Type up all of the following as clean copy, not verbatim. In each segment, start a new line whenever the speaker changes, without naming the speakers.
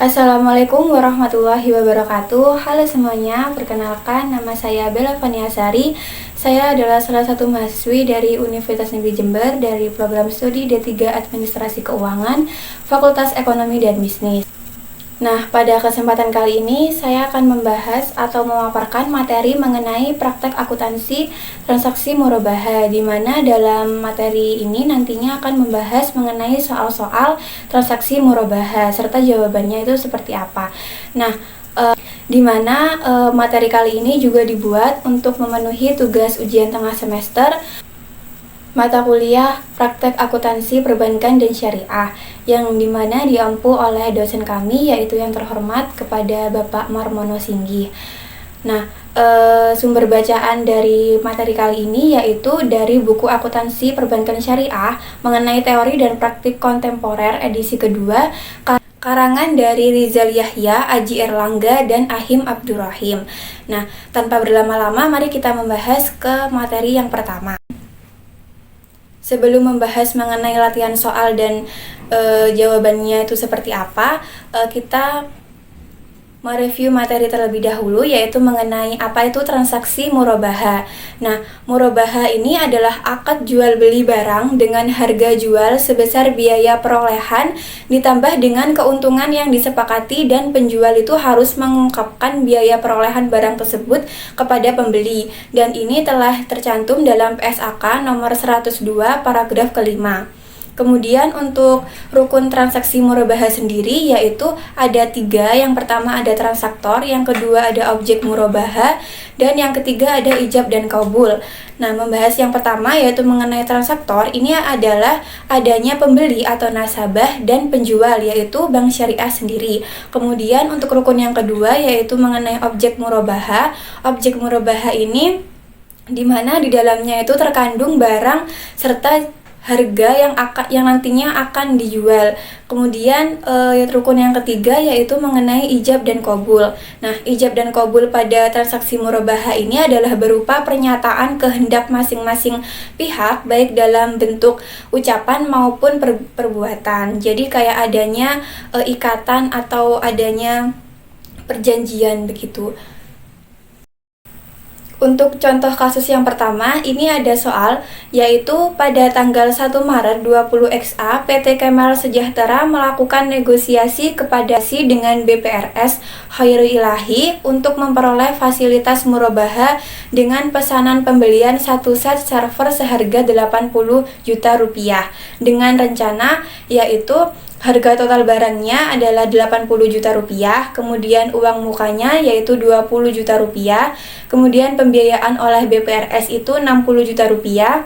Assalamualaikum warahmatullahi wabarakatuh. Halo semuanya, perkenalkan nama saya Bella Faniasari. Saya adalah salah satu mahasiswi dari Universitas Negeri Jember dari program studi D3 Administrasi Keuangan, Fakultas Ekonomi dan Bisnis. Nah, pada kesempatan kali ini saya akan membahas atau memaparkan materi mengenai praktek akuntansi transaksi murabahah, di mana dalam materi ini nantinya akan membahas mengenai soal-soal transaksi murabahah serta jawabannya itu seperti apa. Nah, di mana materi kali ini juga dibuat untuk memenuhi tugas ujian tengah semester mata kuliah praktek akuntansi perbankan dan syariah, yang dimana diampu oleh dosen kami yaitu yang terhormat kepada Bapak Marmono Singgih. Nah, sumber bacaan dari materi kali ini yaitu dari buku akuntansi perbankan syariah mengenai teori dan praktik kontemporer edisi kedua, karangan dari Rizal Yahya, Aji Erlangga, dan Ahim Abdurrahim. Nah, tanpa berlama-lama, mari kita membahas ke materi yang pertama. Sebelum membahas mengenai latihan soal dan jawabannya itu seperti apa, kita mereview materi terlebih dahulu, yaitu mengenai apa itu transaksi murabahah. Nah, murabahah ini adalah akad jual beli barang dengan harga jual sebesar biaya perolehan ditambah dengan keuntungan yang disepakati, dan penjual itu harus mengungkapkan biaya perolehan barang tersebut kepada pembeli. Dan ini telah tercantum dalam PSAK nomor 102 paragraf kelima. Kemudian untuk rukun transaksi murabahah sendiri yaitu ada 3. Yang pertama ada transaktor, yang kedua ada objek murabahah, dan yang ketiga ada ijab dan qabul. Nah, membahas yang pertama yaitu mengenai transaktor, ini adalah adanya pembeli atau nasabah dan penjual yaitu bank syariah sendiri. Kemudian untuk rukun yang kedua yaitu mengenai objek murabahah. Objek murabahah ini di mana di dalamnya itu terkandung barang serta harga yang nantinya akan dijual. Kemudian rukun yang ketiga yaitu mengenai ijab dan qabul. Nah, ijab dan qabul pada transaksi murabahah ini adalah berupa pernyataan kehendak masing-masing pihak baik dalam bentuk ucapan maupun perbuatan. Jadi kayak adanya ikatan atau adanya perjanjian begitu. Untuk contoh kasus yang pertama, ini ada soal, yaitu pada tanggal 1 Maret 20XA, PT Kemal Sejahtera melakukan negosiasi dengan BPRS Khairul Ilahi untuk memperoleh fasilitas murabahah dengan pesanan pembelian satu set server seharga 80 juta rupiah, dengan rencana yaitu harga total barangnya adalah 80 juta rupiah, kemudian uang mukanya yaitu 20 juta rupiah, kemudian pembiayaan oleh BPRS itu 60 juta rupiah,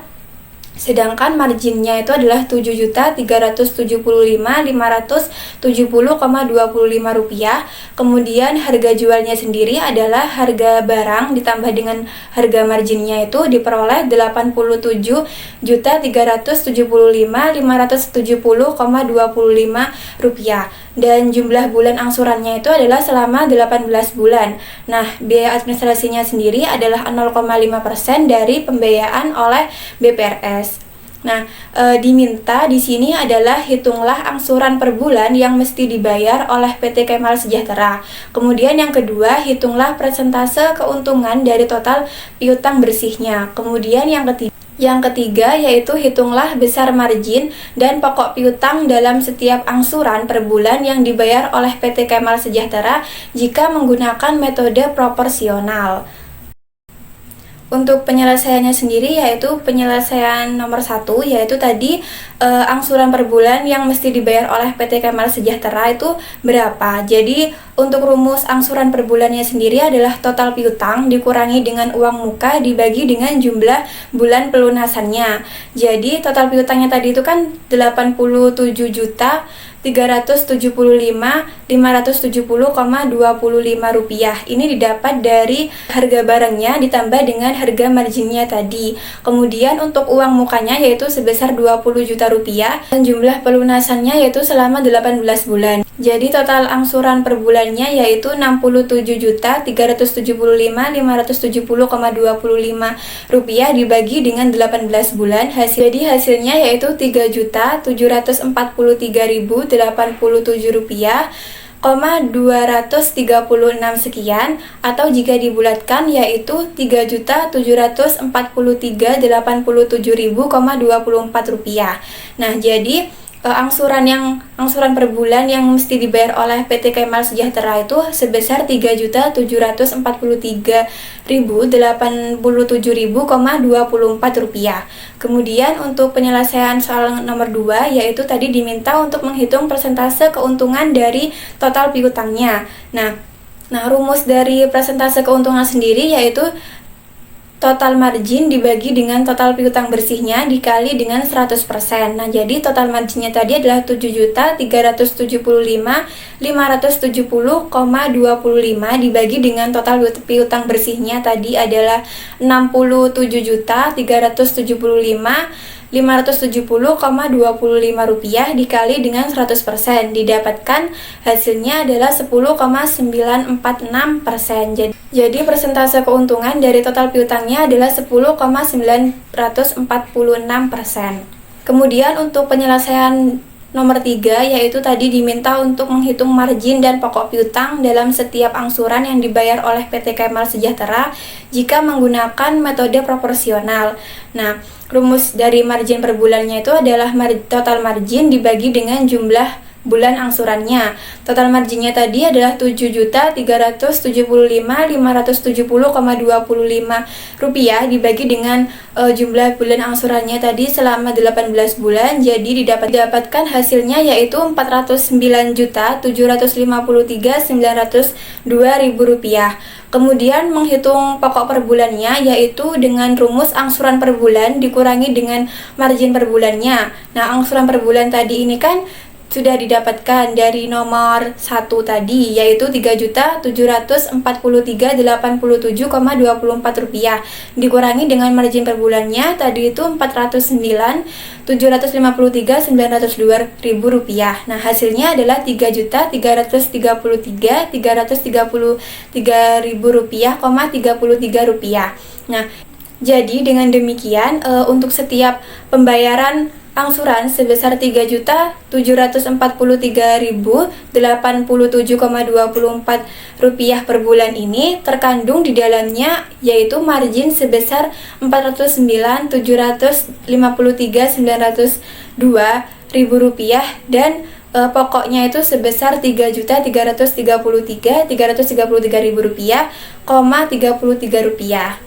sedangkan marginnya itu adalah 7.375.570,25 rupiah. Kemudian harga jualnya sendiri adalah harga barang ditambah dengan harga marginnya itu diperoleh 87.375.570,25 rupiah. Dan jumlah bulan angsurannya itu adalah selama 18 bulan. Nah, biaya administrasinya sendiri adalah 0,5% dari pembiayaan oleh BPRS. Nah, diminta di sini adalah hitunglah angsuran per bulan yang mesti dibayar oleh PT Kemal Sejahtera. Kemudian yang kedua, hitunglah persentase keuntungan dari total piutang bersihnya. Kemudian yang ketiga yaitu hitunglah besar margin dan pokok piutang dalam setiap angsuran per bulan yang dibayar oleh PT Kemal Sejahtera jika menggunakan metode proporsional. Untuk penyelesaiannya sendiri yaitu penyelesaian nomor 1 yaitu tadi angsuran per bulan yang mesti dibayar oleh PT Kemal Sejahtera itu berapa. Jadi untuk rumus angsuran per bulannya sendiri adalah total piutang dikurangi dengan uang muka dibagi dengan jumlah bulan pelunasannya. Jadi total piutangnya tadi itu kan 87.375.570,25 rupiah. Ini didapat dari harga barangnya ditambah dengan harga marginnya tadi. Kemudian untuk uang mukanya yaitu sebesar 20 juta rupiah dan jumlah pelunasannya yaitu selama 18 bulan. Jadi total angsuran per bulannya yaitu 67.570,25 rupiah dibagi dengan 18 bulan. Jadi hasilnya yaitu 3.743.087 rupiah. sekian, atau jika dibulatkan yaitu 3.743.87.024 rupiah. Nah, jadi angsuran per bulan yang mesti dibayar oleh PT Kemal Sejahtera itu sebesar 3.743.087.024 rupiah. Kemudian untuk penyelesaian soal nomor 2 yaitu tadi diminta untuk menghitung persentase keuntungan dari total piutangnya. Nah, rumus dari persentase keuntungan sendiri yaitu total margin dibagi dengan total piutang bersihnya dikali dengan 100%. Nah, jadi total marginnya tadi adalah 7.375.570,25 dibagi dengan total piutang bersihnya tadi adalah 67.375.570,25 rupiah dikali dengan 100%. Didapatkan hasilnya adalah 10,946%. Jadi persentase keuntungan dari total piutangnya adalah 10,946%. Kemudian untuk penyelesaian nomor 3 yaitu tadi diminta untuk menghitung margin dan pokok piutang dalam setiap angsuran yang dibayar oleh PT Kemal Sejahtera jika menggunakan metode proporsional. Nah, rumus dari margin per bulannya itu adalah total margin dibagi dengan jumlah bulan angsurannya. Total marginnya tadi adalah 7.375.570,25 rupiah dibagi dengan jumlah bulan angsurannya tadi selama 18 bulan. Jadi didapatkan hasilnya yaitu 409.753.902 rupiah. Kemudian menghitung pokok per bulannya yaitu dengan rumus angsuran per bulan dikurangi dengan margin per bulannya. Nah, angsuran per bulan tadi ini kan sudah didapatkan dari nomor 1 tadi yaitu 3.743.87,24 rupiah dikurangi dengan margin per bulannya tadi itu 409.753.902 rupiah. Nah, hasilnya adalah 3.333.333 rupiah. Nah, jadi dengan demikian untuk setiap pembayaran angsuran sebesar 3.743.087,24 rupiah per bulan ini terkandung di dalamnya yaitu margin sebesar 409.753.902 rupiah dan pokoknya itu sebesar 3.333.333 rupiah, 33 rupiah.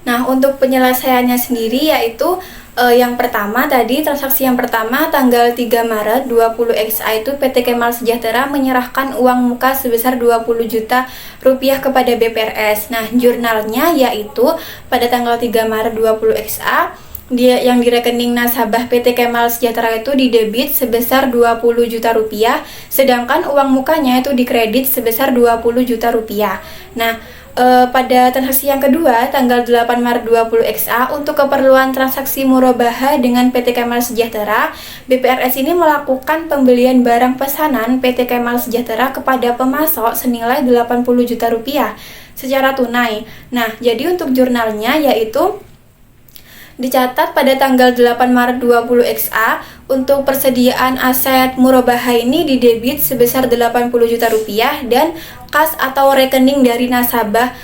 Nah, untuk penyelesaiannya sendiri yaitu yang pertama tadi, transaksi yang pertama tanggal 3 Maret 20 XA itu PT Kemal Sejahtera menyerahkan uang muka sebesar 20 juta rupiah kepada BPRS. Nah, jurnalnya yaitu pada tanggal 3 Maret 20 XA yang di rekening nasabah PT Kemal Sejahtera itu didebit sebesar 20 juta rupiah, sedangkan uang mukanya itu dikredit sebesar 20 juta rupiah. Nah, pada transaksi yang kedua tanggal 8 Maret 20 XA untuk keperluan transaksi murabahah dengan PT Kemal Sejahtera, BPRS ini melakukan pembelian barang pesanan PT Kemal Sejahtera kepada pemasok senilai 80 juta rupiah secara tunai. Nah, jadi untuk jurnalnya yaitu dicatat pada tanggal 8 Maret 20 XA untuk persediaan aset murabahah ini didebit sebesar 80 juta rupiah dan kas atau rekening dari nasabah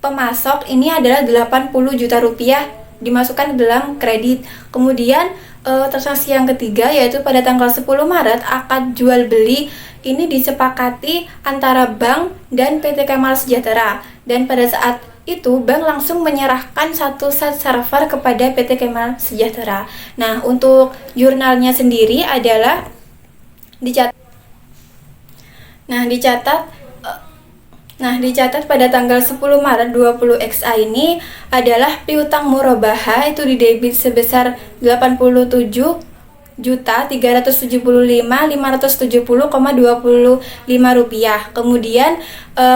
pemasok ini adalah 80 juta rupiah dimasukkan ke dalam kredit. Kemudian transaksi yang ketiga yaitu pada tanggal 10 Maret akad jual beli ini disepakati antara bank dan PT Kemal Sejahtera dan pada saat itu bank langsung menyerahkan satu set server kepada PT Kemal Sejahtera. Nah, untuk jurnalnya sendiri adalah dicatat pada tanggal 10 Maret 20 XA ini adalah piutang murabahah itu didebit sebesar 87.375.570,25 rupiah. Kemudian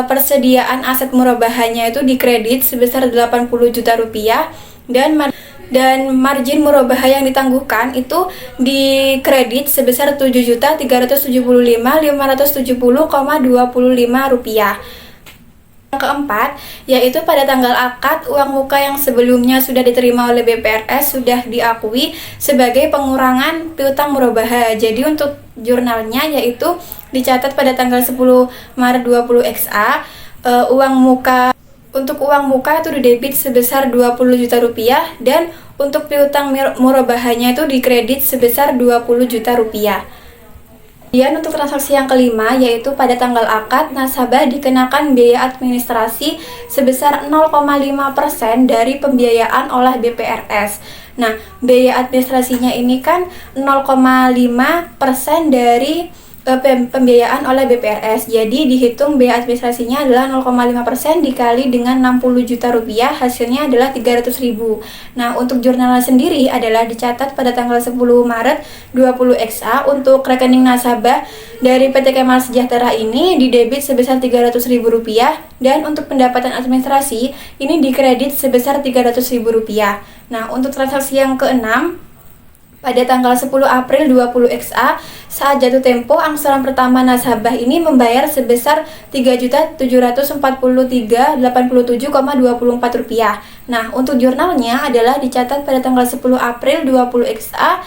persediaan aset murabahahnya itu dikredit sebesar 80 juta rupiah dan margin murabahah yang ditangguhkan itu dikredit sebesar 7.375.570,25 rupiah. Yang keempat, yaitu pada tanggal akad, uang muka yang sebelumnya sudah diterima oleh BPRS sudah diakui sebagai pengurangan piutang murabaha. Jadi untuk jurnalnya yaitu dicatat pada tanggal 10 Maret 20 XA, untuk uang muka itu didebit sebesar 20 juta rupiah dan untuk piutang murabahanya itu dikredit sebesar 20 juta rupiah. Kemudian untuk transaksi yang kelima, yaitu pada tanggal akad, nasabah dikenakan biaya administrasi sebesar 0,5% dari pembiayaan oleh BPRS. Nah, biaya administrasinya ini kan 0,5% dari pembiayaan oleh BPRS. Jadi dihitung biaya administrasinya adalah 0,5% dikali dengan 60 juta rupiah, hasilnya adalah 300.000. Nah, untuk jurnalnya sendiri adalah dicatat pada tanggal 10 Maret 20 XA. Untuk rekening nasabah dari PT Kemal Sejahtera ini didebit sebesar 300.000 rupiah dan untuk pendapatan administrasi ini dikredit sebesar 300.000 rupiah. Nah, untuk transaksi yang keenam, pada tanggal 10 April 20 XA, saat jatuh tempo, angsuran pertama nasabah ini membayar sebesar Rp3.783.87,24. Nah, untuk jurnalnya adalah dicatat pada tanggal 10 April 20 XA.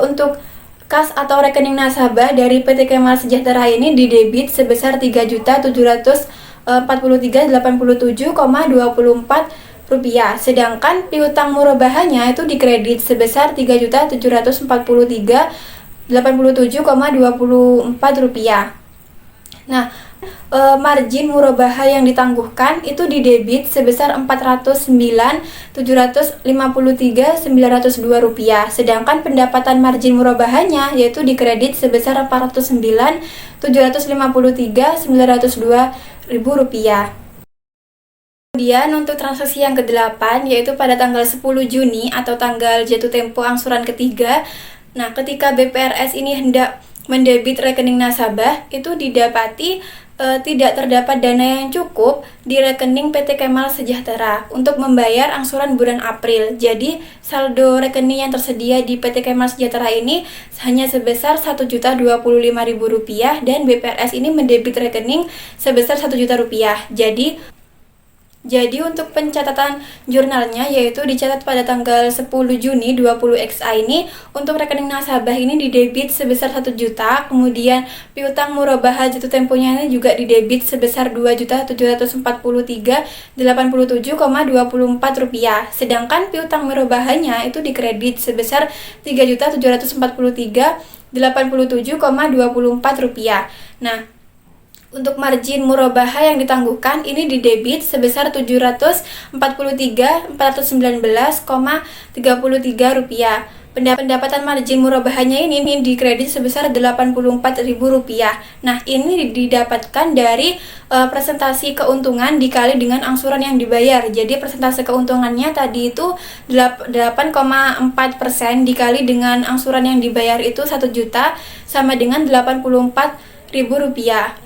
Untuk kas atau rekening nasabah dari PT Kemal Sejahtera ini didebit sebesar Rp3.783.87,24, sedangkan piutang murabahanya itu dikredit sebesar Rp3.784.87,24. Nah, margin murabaha yang ditangguhkan itu didebit sebesar Rp409.753.902, sedangkan pendapatan margin murabahanya yaitu dikredit sebesar Rp409.753.902.000. Kemudian untuk transaksi yang ke-8, yaitu pada tanggal 10 Juni atau tanggal jatuh tempo angsuran ketiga. Nah, ketika BPRS ini hendak mendebit rekening nasabah, itu didapati tidak terdapat dana yang cukup di rekening PT Kemal Sejahtera untuk membayar angsuran bulan April. Jadi, saldo rekening yang tersedia di PT Kemal Sejahtera ini hanya sebesar Rp1.025.000 dan BPRS ini mendebit rekening sebesar Rp1.000.000. Jadi untuk pencatatan jurnalnya yaitu dicatat pada tanggal 10 Juni 20 XA ini untuk rekening nasabah ini didebit sebesar 1 juta, kemudian piutang murabaha jatuh temponya ini juga didebit sebesar Rp2.743.87,24, sedangkan piutang murabahanya itu dikredit sebesar Rp3.743.87,24. Nah, untuk margin murabaha yang ditangguhkan ini didebit sebesar Rp744.919,33. Pendapatan margin murabahanya ini dikredit sebesar Rp84.000. Nah, ini didapatkan dari presentasi keuntungan dikali dengan angsuran yang dibayar. Jadi presentasi keuntungannya tadi itu 8,4% dikali dengan angsuran yang dibayar itu 1 juta sama dengan Rp84.000.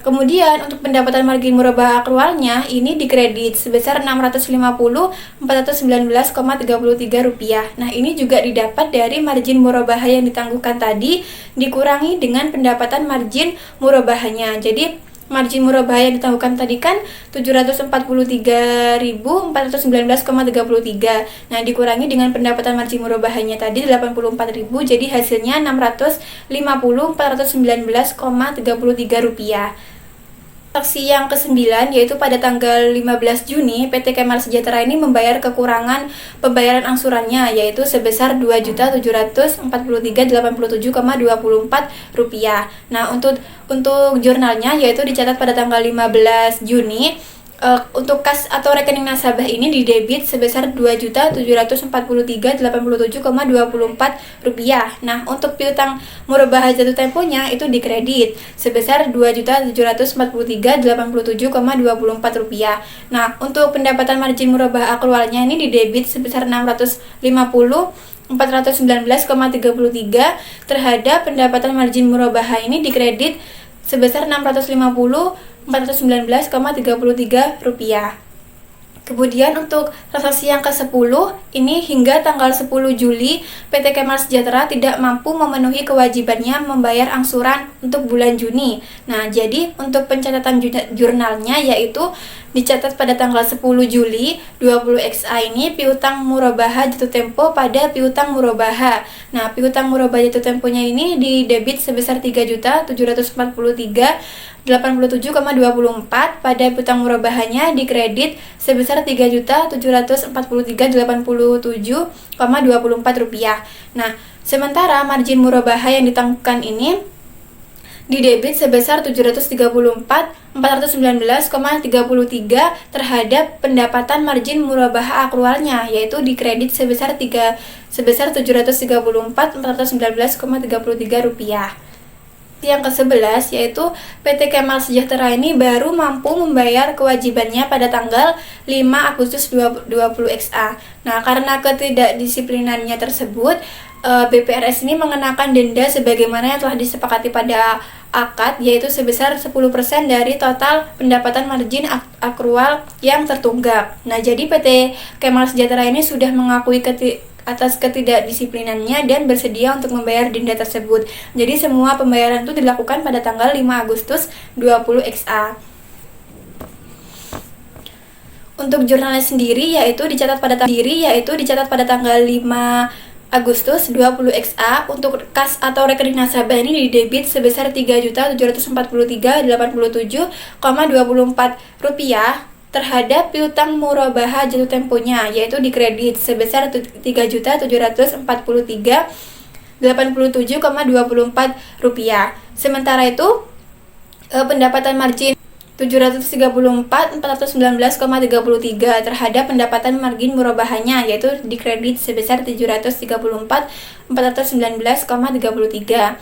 Kemudian untuk pendapatan margin murabaha akrualnya ini dikredit sebesar Rp650.419,33. Nah, ini juga didapat dari margin murabaha yang ditangguhkan tadi dikurangi dengan pendapatan margin murabahanya. Jadi margin murabaha yang ditangguhkan tadi kan Rp744.419,33. Nah, dikurangi dengan pendapatan margin murabahanya tadi Rp84.000, jadi hasilnya Rp650.419,33. Transaksi yang ke-9 yaitu pada tanggal 15 Juni PT Kemal Sejahtera ini membayar kekurangan pembayaran angsurannya yaitu sebesar Rp2.747,24. Nah, untuk jurnalnya yaitu dicatat pada tanggal 15 Juni. Untuk kas atau rekening nasabah ini didebit sebesar Rp2.787,24. Nah, untuk piutang murabaha jatuh temponya itu dikredit sebesar Rp2.783.87,24. Nah, untuk pendapatan margin murabaha akrualnya ini didebit sebesar Rp650.419,33 terhadap pendapatan margin murabaha ini dikredit sebesar Rp650.419,33. Kemudian untuk transaksi yang ke-10, ini hingga tanggal 10 Juli, PT Kemar Sejahtera tidak mampu memenuhi kewajibannya membayar angsuran untuk bulan Juni. Nah, jadi untuk pencatatan jurnalnya yaitu dicatat pada tanggal 10 Juli 20XA ini piutang murabaha jatuh tempo pada piutang murabaha. Nah, piutang murabaha jatuh temponya ini didebit sebesar 3.743.87,24, pada piutang murabahanya dikredit sebesar Rp3.743.87,24. Nah, sementara margin murabaha yang ditangguhkan ini didebit sebesar Rp734.419,33 terhadap pendapatan margin murabaha akrualnya, yaitu dikredit sebesar Rp734.419,33. Yang ke-11 yaitu PT Kemar Sejahtera ini baru mampu membayar kewajibannya pada tanggal 5 Agustus 2020XA. Nah, karena ketidakdisiplinannya tersebut, BPRS ini mengenakan denda sebagaimana yang telah disepakati pada akad, yaitu sebesar 10% dari total pendapatan margin akrual yang tertunggak. Nah, jadi PT Kemar Sejahtera ini sudah mengakui atas ketidakdisiplinannya dan bersedia untuk membayar denda tersebut. Jadi semua pembayaran itu dilakukan pada tanggal 5 Agustus 20XA. Untuk jurnalnya sendiri yaitu dicatat pada tanggal 5 Agustus 20XA. Untuk kas atau rekening nasabah ini didebit sebesar Rp3.743.87,24 terhadap piutang murabaha jatuh temponya, yaitu dikredit sebesar Rp3.743.87,24. Sementara itu pendapatan margin Rp734.419,33 terhadap pendapatan margin murabahanya, yaitu dikredit sebesar Rp734.419,33.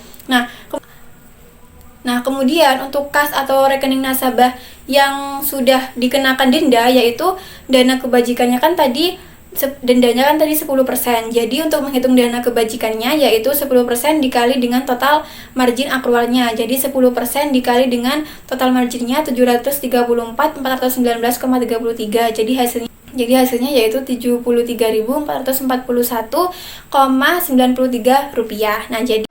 Nah, kemudian untuk kas atau rekening nasabah yang sudah dikenakan denda, yaitu dana kebajikannya kan tadi dendanya kan tadi 10%. Jadi untuk menghitung dana kebajikannya yaitu 10% dikali dengan total margin akrualnya. Jadi 10% dikali dengan total marginnya Rp734.419,33. Jadi hasilnya yaitu Rp73.441,93. Nah, jadi